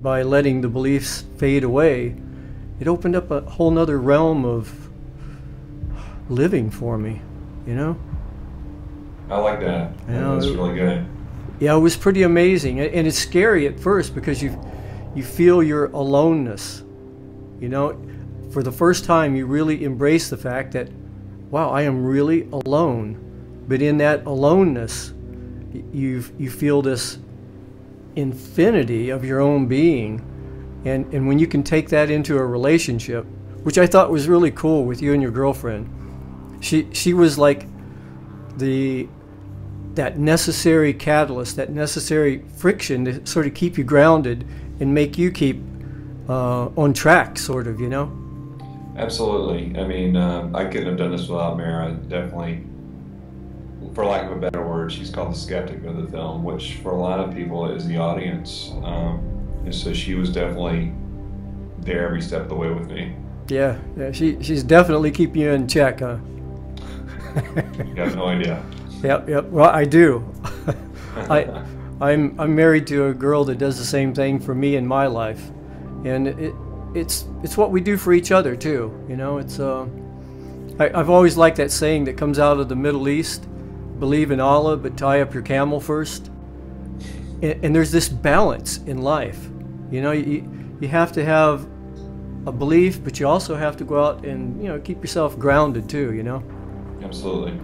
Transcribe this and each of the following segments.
by letting the beliefs fade away, it opened up a whole nother realm of living for me, you know? I like that. You know, That's really good. yeah, it was pretty amazing. And it's scary at first because you feel your aloneness. You know, for the first time you really embrace the fact that, wow, I am really alone. But in that aloneness, you feel this infinity of your own being. And when you can take that into a relationship, which I thought was really cool with you and your girlfriend, she was like that necessary catalyst, that necessary friction to sort of keep you grounded and make you keep on track, sort of, you know? Absolutely. I mean, I couldn't have done this without Mara. Definitely, for lack of a better word, she's called the skeptic of the film, which for a lot of people is the audience. And so she was definitely there every step of the way with me. Yeah, she's definitely keeping you in check, huh? You have no idea. Yep. Well, I do. I'm married to a girl that does the same thing for me in my life, and it's what we do for each other too. You know, I've always liked that saying that comes out of the Middle East: "Believe in Allah, but tie up your camel first." And there's this balance in life. You know, you have to have a belief, but you also have to go out and, you know, keep yourself grounded too. You know. Absolutely.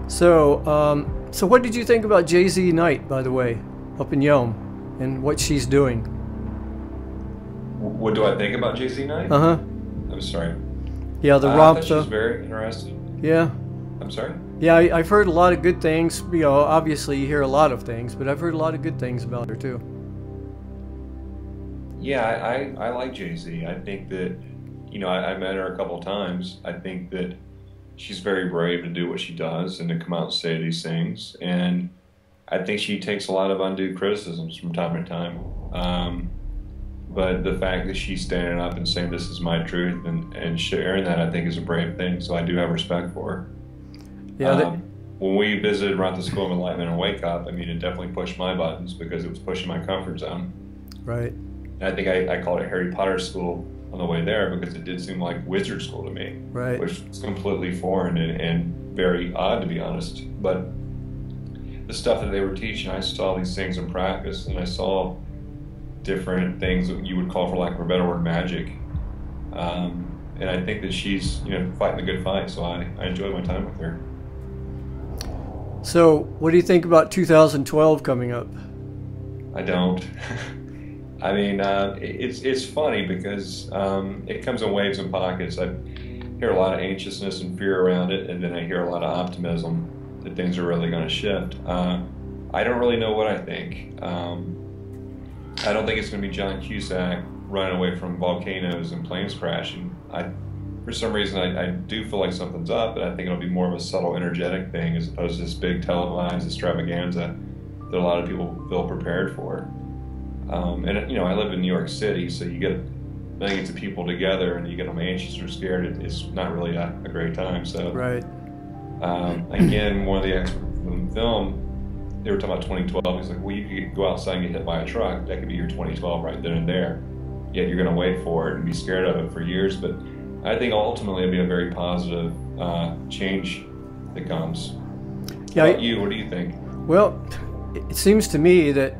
So, so what did you think about Jay-Z Knight, by the way, up in Yelm, and what she's doing? What do I think about JC Knight? Uh-huh. I'm sorry. Yeah, the I romp. thought she was very interesting. Yeah. I'm sorry? Yeah, I've heard a lot of good things. You know, obviously you hear a lot of things, but I've heard a lot of good things about her too. Yeah, I like Jay-Z. I think that, you know, I met her a couple of times. I think that she's very brave to do what she does and to come out and say these things. And I think she takes a lot of undue criticisms from time to time. But the fact that she's standing up and saying this is my truth and sharing that, I think, is a brave thing. So I do have respect for her. Yeah. When we visited Martha School of Enlightenment and Wake Up, I mean, it definitely pushed my buttons because it was pushing my comfort zone. Right. And I think I called it Harry Potter school on the way there because it did seem like wizard school to me. Right. Which is completely foreign and very odd, to be honest. But the stuff that they were teaching, I saw these things in practice, and I saw different things that you would call, for lack of a better word, magic. And I think that she's, you know, fighting the good fight, so I enjoyed my time with her. So, what do you think about 2012 coming up? I don't. I mean, it's funny because it comes in waves and pockets. I hear a lot of anxiousness and fear around it, and then I hear a lot of optimism that things are really going to shift. I don't really know what I think. I don't think it's going to be John Cusack running away from volcanoes and planes crashing. For some reason, I do feel like something's up, but I think it'll be more of a subtle, energetic thing as opposed to this big televised extravaganza that a lot of people feel prepared for. And you know, I live in New York City, so you get millions of people together and you get them anxious or scared. It's not really a great time. So, right. Again, one of the experts from the film, they were talking about 2012. He's like, well, you could go outside and get hit by a truck. That could be your 2012 right then and there. Yet you're going to wait for it and be scared of it for years. But I think ultimately it'll be a very positive change that comes. Yeah. How about you? What do you think? Well, it seems to me that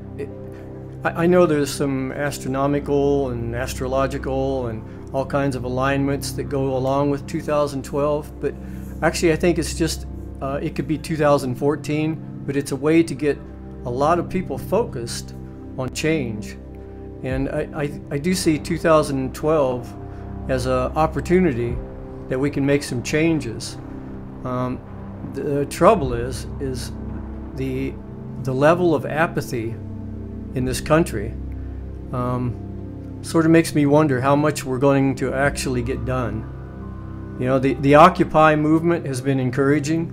I know there's some astronomical and astrological and all kinds of alignments that go along with 2012, but actually I think it's just, it could be 2014, but it's a way to get a lot of people focused on change. And I do see 2012 as an opportunity that we can make some changes. The trouble is the level of apathy in this country sort of makes me wonder how much we're going to actually get done. You know, the Occupy movement has been encouraging,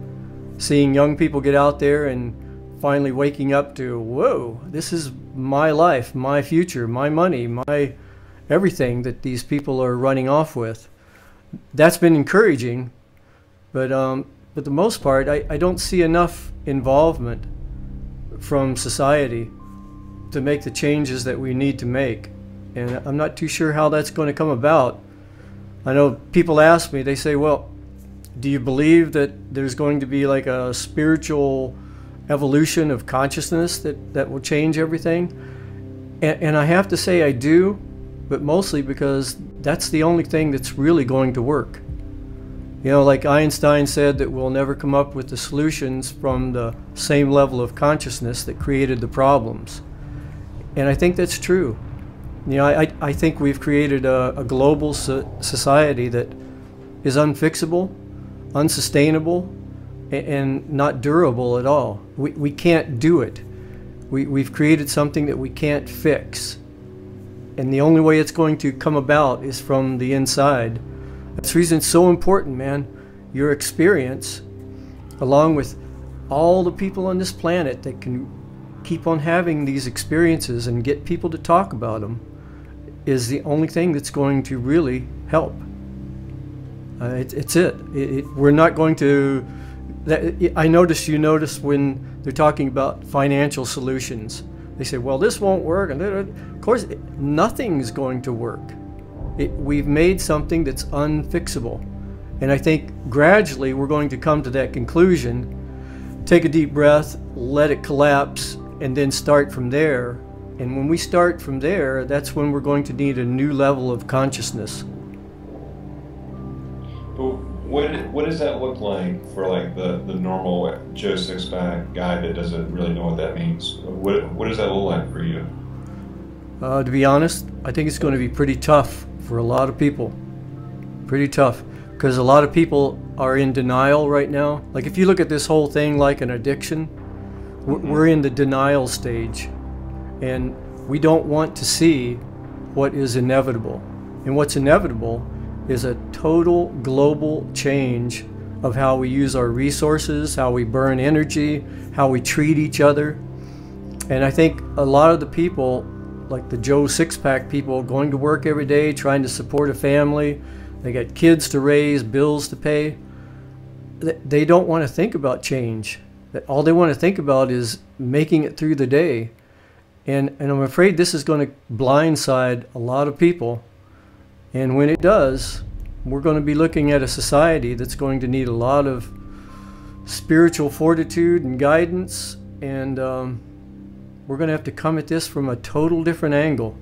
seeing young people get out there and finally waking up to, whoa, this is my life, my future, my money, my everything that these people are running off with. That's been encouraging, but for the most part, I don't see enough involvement from society to make the changes that we need to make. And I'm not too sure how that's going to come about. I know people ask me, they say, well, do you believe that there's going to be like a spiritual evolution of consciousness that will change everything? And I have to say I do, but mostly because that's the only thing that's really going to work. You know, like Einstein said that we'll never come up with the solutions from the same level of consciousness that created the problems. And I think that's true. You know, I think we've created a global society that is unfixable, unsustainable, and not durable at all. We can't do it. We've created something that we can't fix. And the only way it's going to come about is from the inside. That's the reason it's so important, man. Your experience, along with all the people on this planet that can keep on having these experiences and get people to talk about them, is the only thing that's going to really help. It's it. We're not going to... I notice you notice when they're talking about financial solutions. They say, well, this won't work. And of course, nothing's going to work. We've made something that's unfixable. And I think gradually we're going to come to that conclusion, take a deep breath, let it collapse, and then start from there. And when we start from there, that's when we're going to need a new level of consciousness. What does that look like for like the normal Joe Sixpack guy that doesn't really know what that means? What does that look like for you? To be honest, I think it's going to be pretty tough for a lot of people. Pretty tough. Because a lot of people are in denial right now. Like if you look at this whole thing like an addiction, we're in the denial stage. And we don't want to see what is inevitable. And what's inevitable is a total global change of how we use our resources, how we burn energy, how we treat each other. And I think a lot of the people, like the Joe Sixpack people, going to work every day, trying to support a family, they got kids to raise, bills to pay, they don't want to think about change. All they want to think about is making it through the day. And I'm afraid this is going to blindside a lot of people. And when it does, we're going to be looking at a society that's going to need a lot of spiritual fortitude and guidance. And we're going to have to come at this from a total different angle.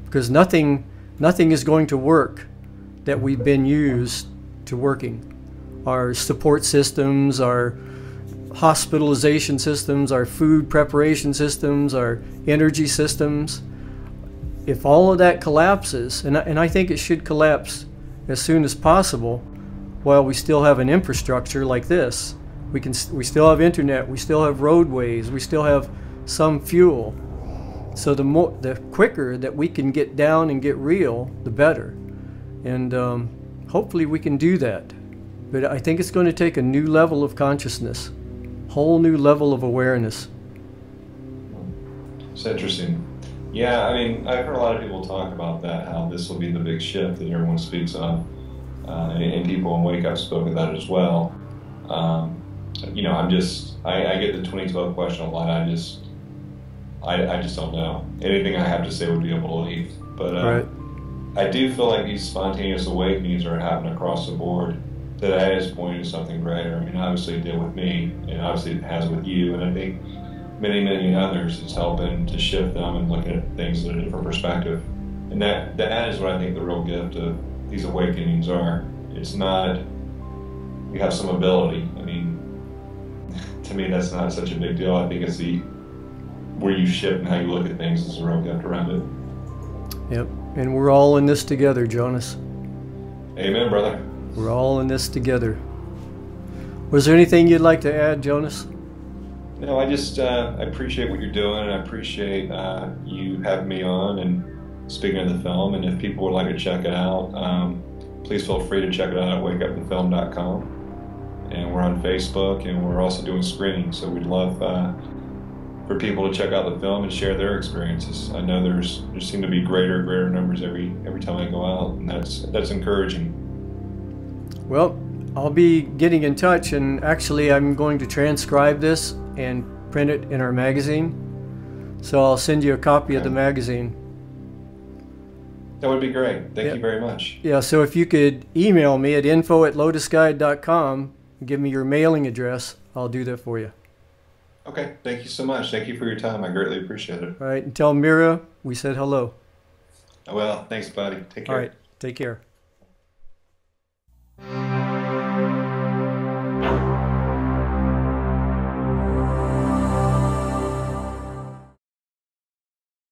Because nothing is going to work that we've been used to working. Our support systems, our hospitalization systems, our food preparation systems, our energy systems. If all of that collapses, and I think it should collapse as soon as possible, while we still have an infrastructure like this, we still have internet, we still have roadways, we still have some fuel. So the quicker that we can get down and get real, the better. And hopefully we can do that. But I think it's going to take a new level of consciousness, whole new level of awareness. It's interesting. Yeah, I mean, I've heard a lot of people talk about that, how this will be the big shift that everyone speaks of, and people in Wake Up spoke about it as well. You know, I get the 2012 question a lot. I just don't know. Anything I have to say would be a belief. But right. I do feel like these spontaneous awakenings are happening across the board. That is pointing to something greater. I mean, obviously it did with me, and obviously it has with you, and I think many, many others. It's helping to shift them and look at things in a different perspective. And that is what I think the real gift of these awakenings are. It's not, you have some ability. I mean, to me, that's not such a big deal. I think it's where you shift and how you look at things is the real gift around it. Yep, and we're all in this together, Jonas. Amen, brother. We're all in this together. Was there anything you'd like to add, Jonas? No, I just I appreciate what you're doing, and I appreciate you having me on and speaking of the film. And if people would like to check it out, please feel free to check it out at wakeupthefilm.com. And we're on Facebook, and we're also doing screenings. So we'd love for people to check out the film and share their experiences. I know there seem to be greater and greater numbers every time I go out, and that's encouraging. Well, I'll be getting in touch, and actually I'm going to transcribe this and print it in our magazine. So I'll send you a copy of the Okay. magazine. That would be great. Thank Yeah. you very much. Yeah, so if you could email me at info@lotusguide.com, give me your mailing address, I'll do that for you. Okay. Thank you so much. Thank you for your time. I greatly appreciate it. All right, and tell Mira we said hello. Well, thanks, buddy. Take All care. right, take care.